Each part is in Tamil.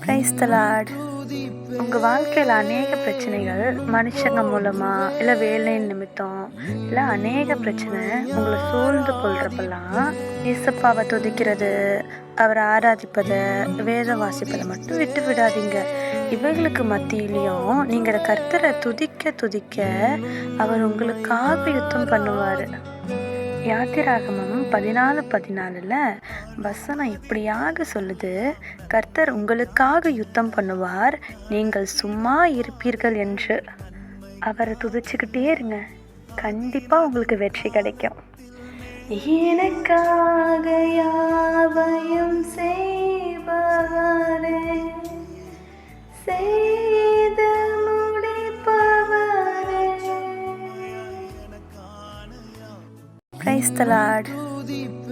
Praise the Lord. உங்கள் வாழ்க்கையில் அநேக பிரச்சனைகள் மனுஷங்க மூலமாக இல்லை வேலை நிமித்தம் இல்லை அநேக பிரச்சனை உங்களை சூழ்ந்து கொள்கிறப்பெல்லாம் இயேசப்பாவை துதிக்கிறது, அவரை ஆராதிப்பதை, வேதம் வாசிப்பதை மட்டும் விட்டு விடாதீங்க. இவைகளுக்கு மத்தியிலையும் நீங்கள் கர்த்தரை துதிக்க துதிக்க அவர் உங்களுக்காக யுத்தம் பண்ணுவார். யாத்திராகமம் 14:14 வசனம் இப்படியாக சொல்லுது, கர்த்தர் உங்களுக்காக யுத்தம் பண்ணுவார், நீங்கள் சும்மா இருப்பீர்கள் என்று. அவரை துதிச்சுக்கிட்டே இருங்க, கண்டிப்பாக உங்களுக்கு வெற்றி கிடைக்கும். எனக்காக யாவையும் செய்பவரே, செய்து முடிப்பவரே. Praise the Lord.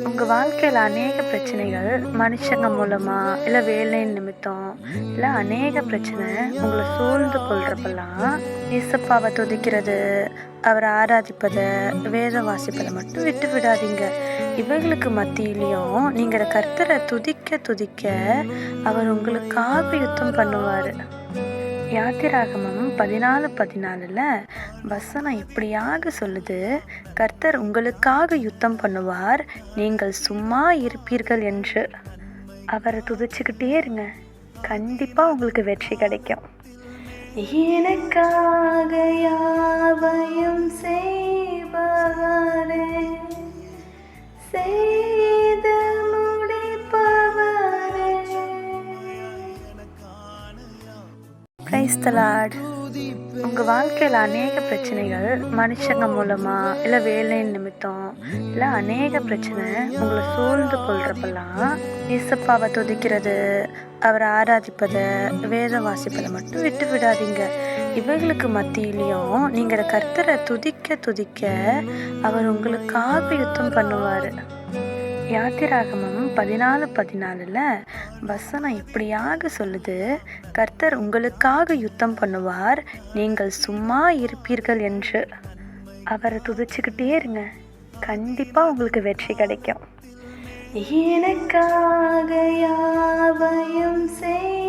உங்கள் வாழ்க்கையில் அநேக பிரச்சனைகள் மனுஷங்க மூலமாக இல்லை வேலை நிமித்தம் இல்லை அநேக பிரச்சனை உங்களை சூழ்ந்து கொள்கிறப்பெல்லாம் இயேசப்பாவை துதிக்கிறது, அவரை ஆராதிப்பதை, வேதம் வாசிப்பதை மட்டும் விட்டு விடாதீங்க. இவைகளுக்கு மத்தியிலையும் நீங்கள் கர்த்தரை துதிக்க துதிக்க அவர் உங்களுக்காக யுத்தம் பண்ணுவார். யாத்திராகமம் 14:14 வசனம் இப்படியாக சொல்லுது, கர்த்தர் உங்களுக்காக யுத்தம் பண்ணுவார், நீங்கள் சும்மா இருப்பீர்கள் என்று. அவரை துதிச்சுக்கிட்டே இருங்க, கண்டிப்பாக உங்களுக்கு வெற்றி கிடைக்கும். எனக்காக யாவையும் செய்பவரே, செய்து முடிப்பவரே. Praise the Lord. உங்கள் வாழ்க்கையில் அநேக பிரச்சனைகள் மனுஷங்க மூலமாக இல்லை வேலை நிமித்தம் இல்லை அநேக பிரச்சனை உங்களை சூழ்ந்து கொள்கிறப்பெல்லாம் இயேசப்பாவை துதிக்கிறது, அவரை ஆராதிப்பதை, வேதம் வாசிப்பதை மட்டும் விட்டு விடாதீங்க. இவைகளுக்கு மத்தியிலையும் நீங்கள் கர்த்தரை துதிக்க துதிக்க அவர் உங்களுக்காக யுத்தம் பண்ணுவார். யாத்திராகமம் 14:14 வசனம் இப்படியாக சொல்லுது, கர்த்தர் உங்களுக்காக யுத்தம் பண்ணுவார், நீங்கள் சும்மா இருப்பீர்கள் என்று. அவரை துதிச்சுக்கிட்டே இருங்க, கண்டிப்பாக உங்களுக்கு வெற்றி கிடைக்கும். எனக்காக யாவையும் செய்